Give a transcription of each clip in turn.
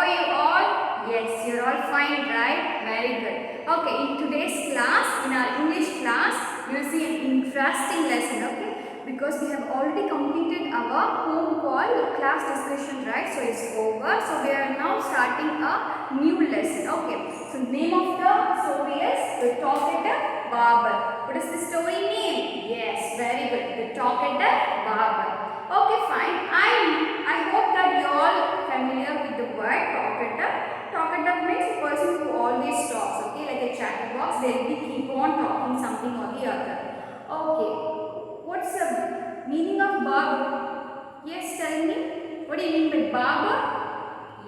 are you all? Yes, you're all fine, right? Very good. Okay, in today's class, in our English class, you will see an interesting lesson, okay? Because we have already completed our home call class discussion, right? So it's over. So we are now starting a new lesson, okay? So name of the story is The Talkative Barber. What is the story name? Yes, very good. The Talkative Barber. Okay, fine. I hope that you all familiar with the word talkative. Talkative means a person who always talks, okay, like a chatterbox. They'll be keep on talking something or the other. Okay, what's the meaning of barber? Yes, tell me. What do you mean by barber?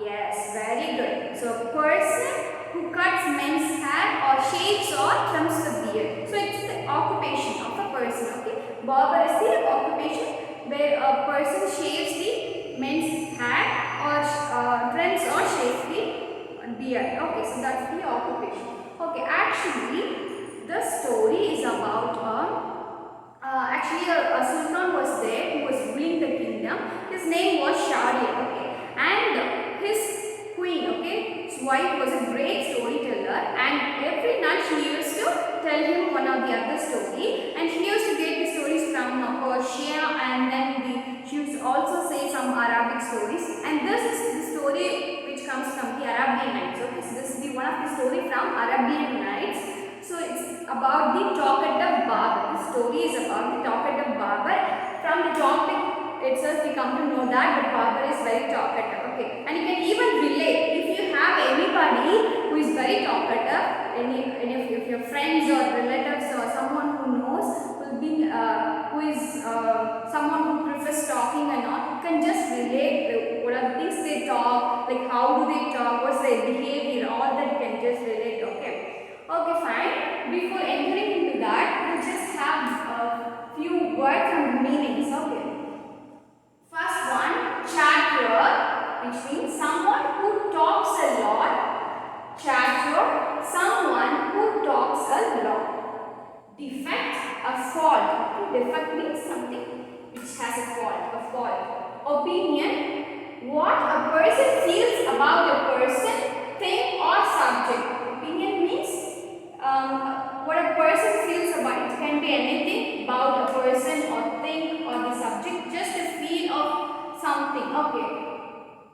Yes, very good. So, a person who cuts men's hair or shaves or trims the beard. So, it's the occupation of a person, okay. Barber is the occupation where a person shaves the men's hair or trims or shaves the beard. Okay, so that's the occupation. Okay, actually, the story is about a sultan was there who was ruling the kingdom. His name was Shahryar, okay, and his queen, okay, his wife was a great storyteller, and every night she used to tell him one or the other story, and she used to get the stories from Persia, and then she used to also say some Arabic stories, and this is the story which comes from the Arabian Nights. Okay, so this is the one of the story from Arabian Nights. So it's about the talkative barber. The story is about the talkative barber. From the topic itself, we come to know that the barber is very talkative. Okay, and you can even relate if you have anybody who is very talkative, and if your friends or relatives or someone who knows will be who is someone who prefers talking and all, you can just relate what are the things they talk, like how do they talk, what's their behavior, all that you can just relate. Okay. Okay, fine. Before entering into that, we'll just have a few words and meanings. Okay. First one, chatterer, which means someone who talks a lot. Chatterer, someone who talks a lot. Defect, a fault. Defect means something which has a fault. A fault. Opinion, what a person feels about a person, thing, or subject. Opinion means what a person feels about it. Can be anything about a person or thing or the subject, just a feel of something. Okay.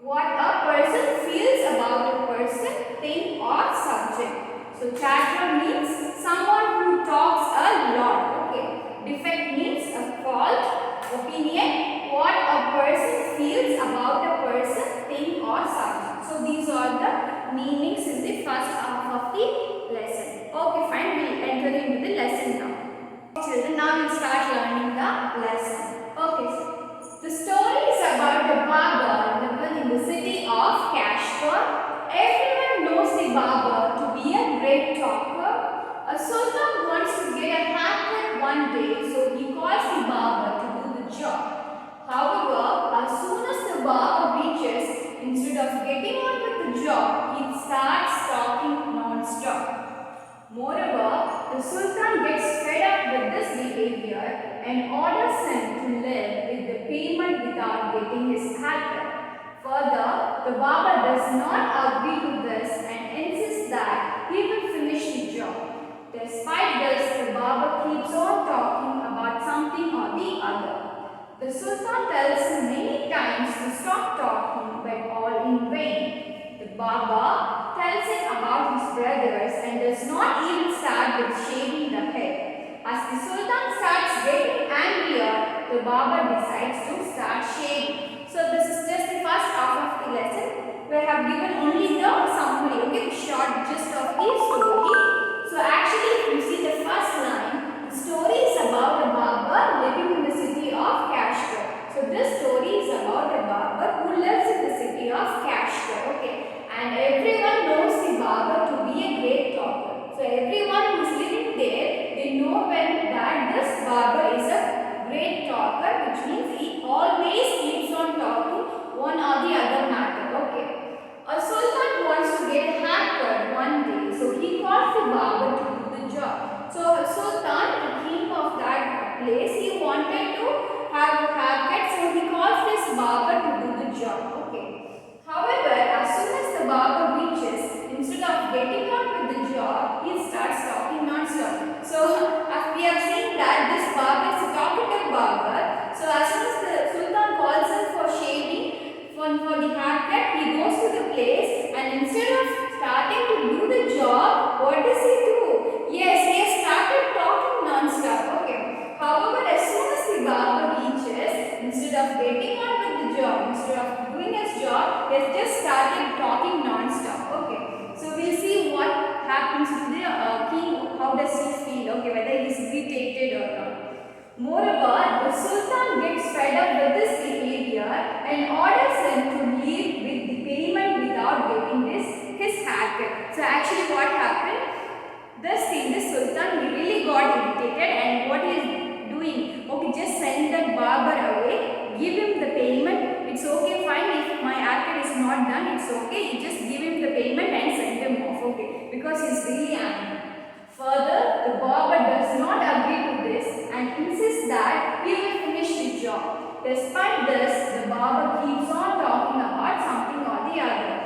What a person feels about a person, thing or subject. So chatterer means someone who talks a lot. Okay. Defect means a fault. Opinion, what a person feels about a person, thing or subject. So these are the meanings in the first half of the lesson. Okay, fine, we'll enter into the lesson now. Children, now we'll start learning the lesson. Okay, the story is about the barber living in the city of Kashmir. Everyone knows the barber to be a great talker. A sultan wants to get a haircut one day, so he calls the barber to do the job. However, as soon as the barber reaches, instead of getting on with the job, he starts talking non-stop. Moreover, the sultan gets fed up with this behavior and orders him to live with the payment without getting his haircut. Further, the barber does not agree to this and insists that he will finish the job. Despite this, the barber keeps on talking about something or the other. The sultan tells him many times to stop talking, but all in vain. The barber tells him about his brothers and does not even start with shaving the head. As the sultan starts getting angrier, the barber decides to start shaving. So this is just the first half of the lesson. We have given only the summary, okay, the short gist of the story. So actually, if you see the first line, the story is about a barber living in the city of Kashmir. So this story is about a barber who lives in the city of Kashmir, okay. And everyone knows the barber to be a great talker. So everyone who is living there, they know that this barber is a great talker, which means he always keeps Moreover, the Sultan gets fed up with this behavior and orders him to leave with the payment without getting his haircut. So actually what happened? The Sultan, he really got irritated, and what he is doing? Okay, just send that barber away, give him the payment. It's okay, fine. If my haircut is not done, it's okay. You just give him the payment and send him off. Okay, because he's really angry. Further, the barber does not agree to this and insists that he will finish the job. Despite this, the barber keeps on talking about something or the other.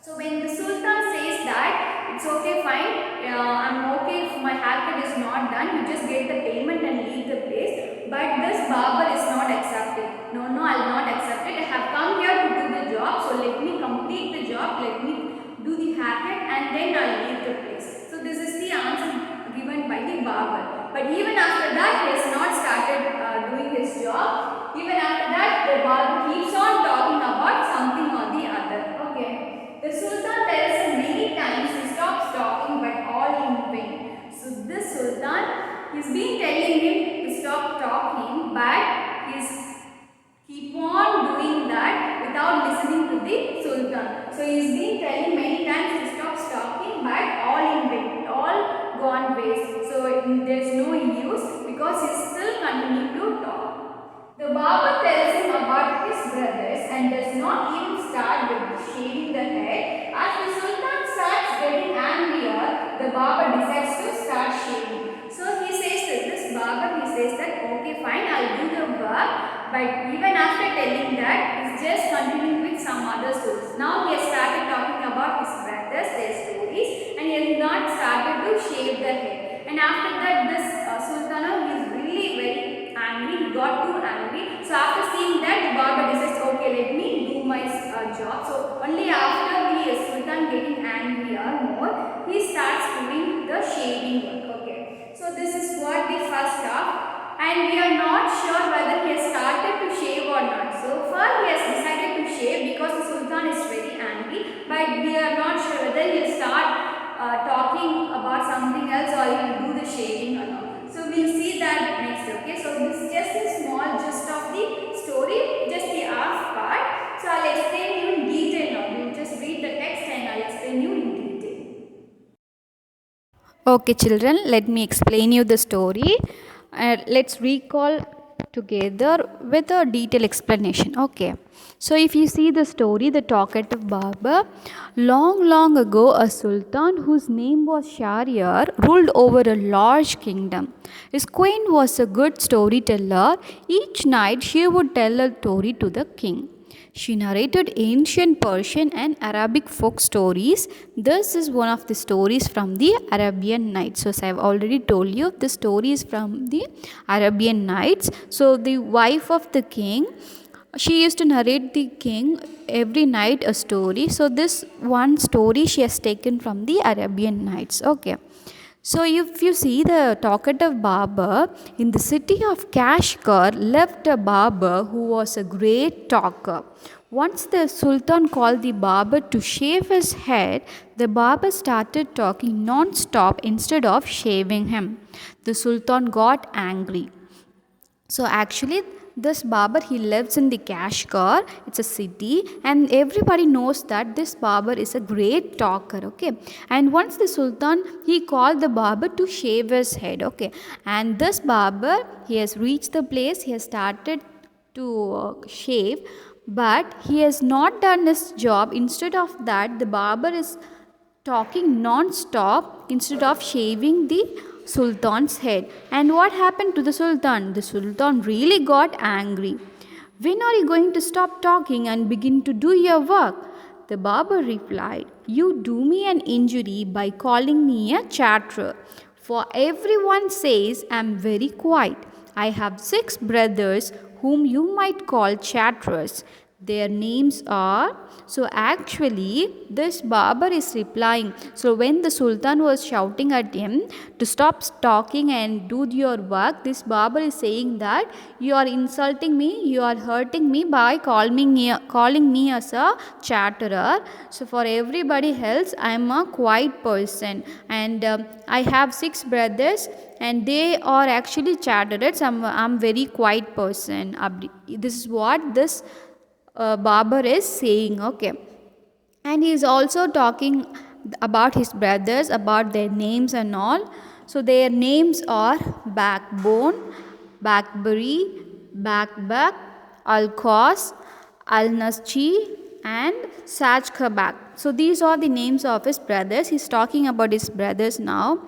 So when the Sultan says that it's okay, fine, I'm okay if my haircut is not done, you just get the payment and leave the place. But this barber is not accepting. No, I'll not accept it. I have come here to do the job, so let me complete the job, let me do the haircut, and then I'll leave the place. So this is the answer given by the barber. But even after that, he has not started doing his job. Even after that, the barber keeps on talking about something or the other. Okay. The Sultan tells him many times to stop talking, but all in vain. So this Sultan, he's been telling him to stop talking, but he's keep on doing that without listening to the Sultan. So he's been telling many times to stop talking, but all in vain, all gone waste. So there's no use because he's still continuing to talk. The barber tells him about his brothers and does not even start with shaving the head. As the Sultan starts getting angrier, the barber decides to start shaving. So he says that this barber, he says that okay, fine, I'll do the work. But even after telling that, he's just continuing with some other stories. Now he has started talking about his brothers, their stories, and he has not started to shave the head. And after that, this Sultana, he is really very angry. He got too angry. So after seeing that, the barber decides, okay, let me do my job. So only after the Sultan getting angrier more, he starts doing the shaving work. Okay. So this is what the first half. And we are not sure whether he has started to shave or not. So far he has decided to shave because the Sultan is very angry, but we are not sure whether he will start talking about something else or he will do the shaving or not. So we will see that next. Okay, so this is just a small gist of the story, just the half part. So I'll explain you in detail now. You just read the text and I'll explain you in detail. Okay, children, let me explain you the story. Let's recall together with a detailed explanation. Okay, so if you see the story, the talkative barber, long ago, a sultan whose name was Shahryar ruled over a large kingdom. His queen was a good storyteller. Each night, she would tell a story to the king. She narrated ancient Persian and Arabic folk stories. This is one of the stories from the Arabian Nights. So, as I have already told you, the story is from the Arabian Nights. So, the wife of the king, she used to narrate the king every night a story. So, this one story she has taken from the Arabian Nights. Okay. So, if you see the talkative barber, in the city of Kashgar lived a barber who was a great talker. Once the sultan called the barber to shave his head, the barber started talking non-stop instead of shaving him. The sultan got angry. So actually this barber, he lives in the Kashgar, it's a city, and everybody knows that this barber is a great talker. Okay, and once the sultan, he called the barber to shave his head. Okay, and this barber, he has reached the place, he has started to shave, but he has not done his job. Instead of that, the barber is talking non-stop instead of shaving the sultan's head. And what happened to the sultan? The sultan really got angry. When are you going to stop talking and begin to do your work? The barber replied, you do me an injury by calling me a chatterer. For everyone says I am very quiet. I have 6 brothers whom you might call chatterers. Their names are, so actually this Barber is replying. So when the Sultan was shouting at him to stop talking and do your work, this Barber is saying that you are insulting me, you are hurting me by calling me as a chatterer. So for everybody else I am a quiet person, and I have 6 brothers and they are actually chatterers. I'm very quiet person. This is what this Barber is saying. Okay, and he is also talking about his brothers, about their names and all. So their names are Backbone, Backberry, Backback, Alcos, Alnaschi, and Sajkabak. So these are the names of his brothers. He's talking about his brothers now.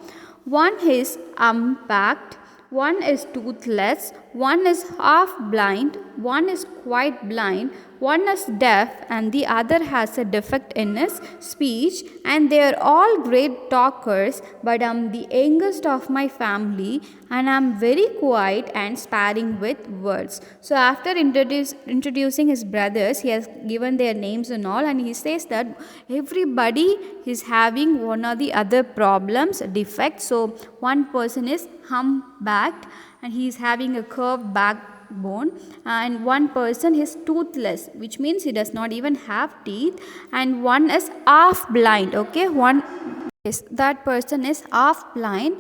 One is unpacked, one is toothless, one is half blind, one is quite blind, one is deaf, and the other has a defect in his speech. And they are all great talkers, but I'm the youngest of my family and I'm very quiet and sparing with words. So after introducing his brothers, he has given their names and all, and he says that everybody is having one or the other problems, defects. So one person is humpbacked and he is having a curved backbone, and one person is toothless, which means he does not even have teeth, and one is half blind. Okay, one, yes, that person is half blind,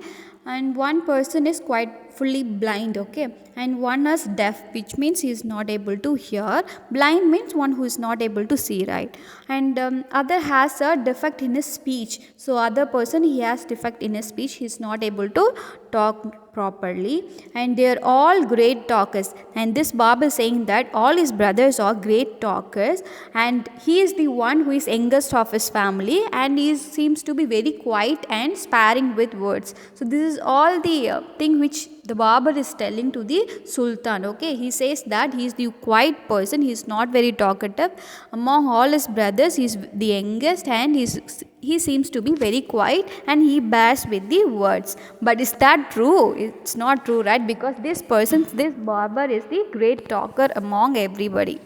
and one person is quite fully blind. Okay, and one is deaf, which means he is not able to hear. Blind means one who is not able to see, right? And other has a defect in his speech. So other person, he has defect in his speech, he is not able to talk properly. And they are all great talkers, and this Bob is saying that all his brothers are great talkers, and he is the one who is youngest of his family, and he seems to be very quiet and sparing with words. So this is all the thing which the Barber is telling to the Sultan. Okay, he says that he is the quiet person, he is not very talkative. Among all his brothers, he is the youngest, and he seems to be very quiet and he bears with the words. But is that true? It's not true, right? Because this Barber is the great talker among everybody.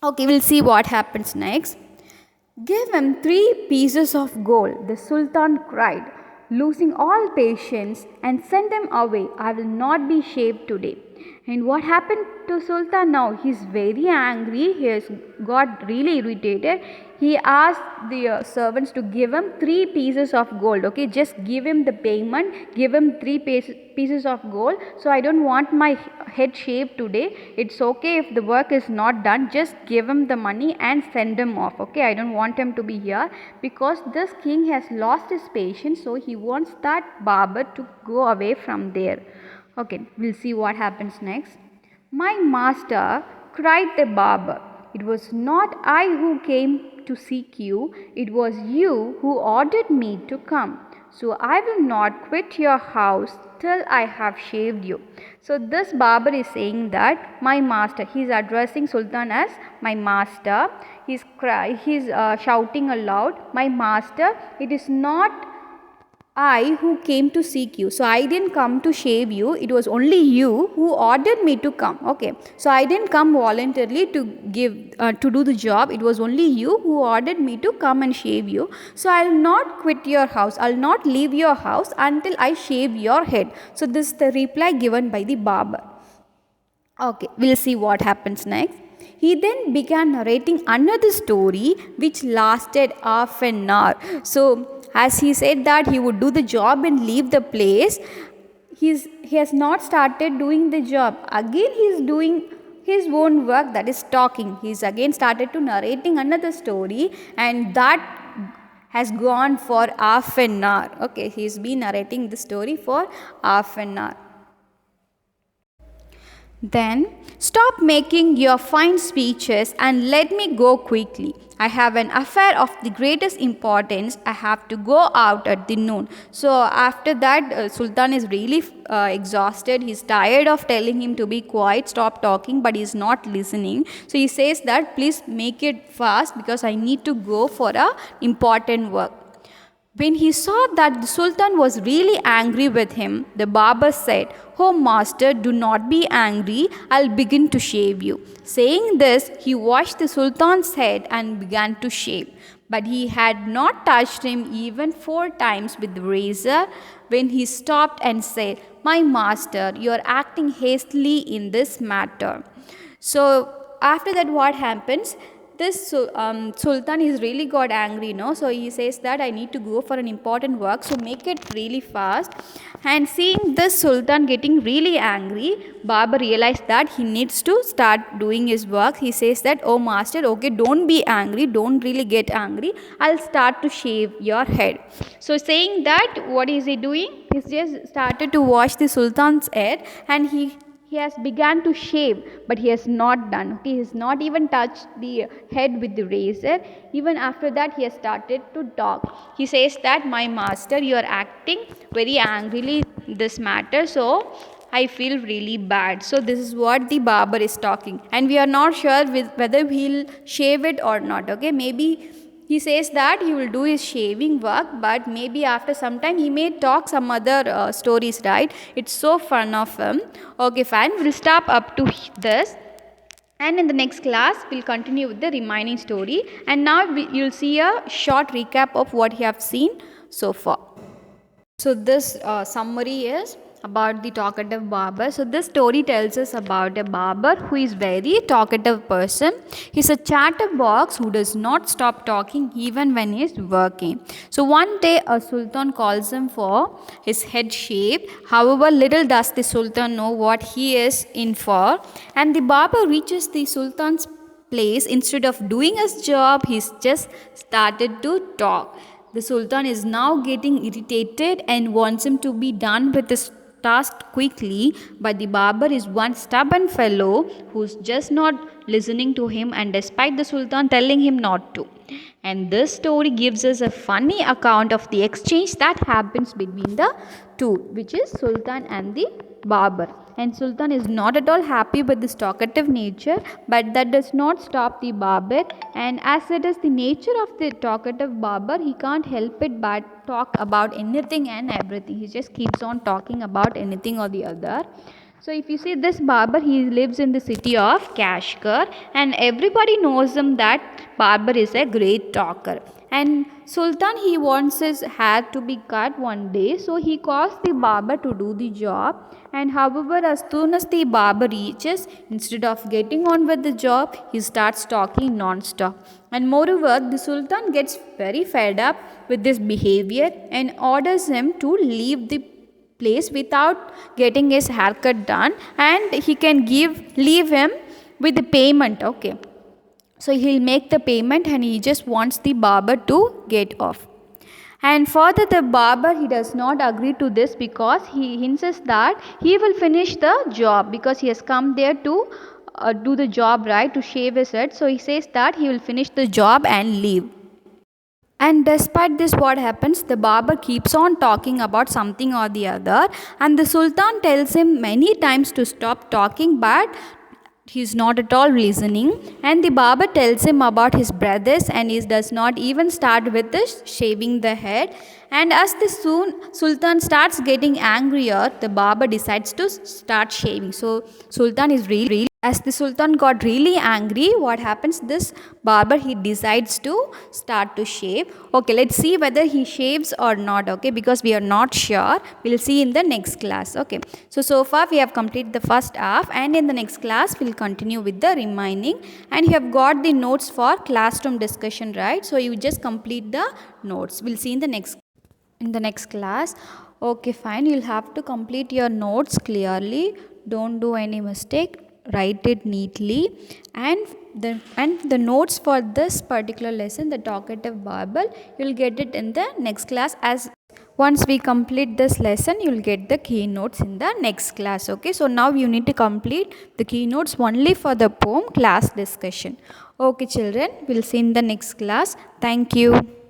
Okay, we'll see what happens next. Give him 3 pieces of gold, the Sultan cried, losing all patience, and send him away. I will not be shaved today. And what happened to Sultan now? He's very angry. He has got really irritated. He asked the servants to give him 3 pieces of gold. Okay, just give him the payment. Give him 3 pieces of gold. So I don't want my head shaved today. It's okay if the work is not done. Just give him the money and send him off. Okay, I don't want him to be here, because this king has lost his patience. So he wants that Barber to go away from there. Okay, we'll see what happens next. My master, cried the Barber, it was not I who came to seek you, it was you who ordered me to come. So I will not quit your house till I have shaved you. So this Barber is saying that my master, he is addressing Sultan as my master. He's shouting aloud, my master, it is not I who came to seek you. So I didn't come to shave you. It was only you who ordered me to come. Okay. So I didn't come voluntarily to to do the job. It was only you who ordered me to come and shave you. So I'll not quit your house. I'll not leave your house until I shave your head. So this is the reply given by the Barber. Okay. We'll see what happens next. He then began narrating another story which lasted half an hour. So as he said that he would do the job and leave the place, he has not started doing the job. Again he is doing his own work, that is talking. He's again started to narrating another story, and that has gone for half an hour. Okay, he's been narrating the story for half an hour. Then stop making your fine speeches and let me go quickly. I have an affair of the greatest importance. I have to go out at the noon. So after that, Sultan is really exhausted. He's tired of telling him to be quiet, stop talking, but he's not listening. So he says that please make it fast because I need to go for a important work. When he saw that the Sultan was really angry with him, the barber said, "Oh, master, do not be angry. I'll begin to shave you." Saying this, he washed the Sultan's head and began to shave. But he had not touched him even 4 times with the razor when he stopped and said, "My master, you are acting hastily in this matter." So, after that, what happens? This Sultan is really got angry, no? So he says that I need to go for an important work, so make it really fast. And seeing this Sultan getting really angry, Barber realized that he needs to start doing his work. He says that, "Oh master, okay, don't be angry, don't really get angry. I'll start to shave your head." So saying that, what is he doing? He's just started to wash the Sultan's head, and he has begun to shave, but he has not done. Okay, he has not even touched the head with the razor. Even after that, he has started to talk. He says that, "My master, you are acting very angrily in this matter, so I feel really bad." So this is what the barber is talking, and we are not sure whether he'll shave it or not. Okay, maybe he says that he will do his shaving work, but maybe after some time he may talk some other stories, right? It's so fun of him. Okay, fine. We'll stop up to this. And in the next class, we'll continue with the remaining story. And now you'll see a short recap of what you have seen so far. So this summary is about the talkative barber. So this story tells us about a barber who is very talkative person. He's a chatterbox who does not stop talking even when he is working. So one day a sultan calls him for his head shaved. However, little does the sultan know what he is in for. And the barber reaches the sultan's place. Instead of doing his job, he's just started to talk. The Sultan is now getting irritated and wants him to be done with his task quickly, but the barber is one stubborn fellow who's just not listening to him, and despite the Sultan telling him not to. And this story gives us a funny account of the exchange that happens between the two, which is Sultan and the barber. And Sultan is not at all happy with this talkative nature, but that does not stop the barber. And as it is the nature of the talkative barber, he can't help it but talk about anything and everything. He just keeps on talking about anything or the other. So if you see this barber, he lives in the city of Kashgar, and everybody knows him that barber is a great talker. And Sultan, he wants his hair to be cut one day, so he calls the barber to do the job. And however, as soon as the barber reaches, instead of getting on with the job, he starts talking non-stop. And moreover, the Sultan gets very fed up with this behavior and orders him to leave the place without getting his haircut done, and he can leave him with the payment. Okay, so he'll make the payment and he just wants the barber to get off. And further, the barber, he does not agree to this because he insists that he will finish the job because he has come there to do the job, right, to shave his head. So he says that he will finish the job and leave. And despite this, what happens? The barber keeps on talking about something or the other, and the Sultan tells him many times to stop talking, but he's not at all listening. And the barber tells him about his brothers, and he does not even start with the shaving the head. And as the Sultan starts getting angrier, the barber decides to start shaving. So Sultan is really, as the Sultan got really angry, what happens? This barber, he decides to start to shave. Okay, let's see whether he shaves or not. Okay, because we are not sure. We'll see in the next class. Okay, so far we have completed the first half, and in the next class we'll continue with the remaining. And you have got the notes for classroom discussion, right? So you just complete the notes. We'll see in the next class. Okay, fine. You'll have to complete your notes clearly. Don't do any mistake. Write it neatly, and the notes for this particular lesson, the talkative barber, you'll get it in the next class. As once we complete this lesson, you'll get the keynotes in the next class. Okay, so now you need to complete the keynotes only for the poem class discussion. Okay children, we'll see in the next class. Thank you.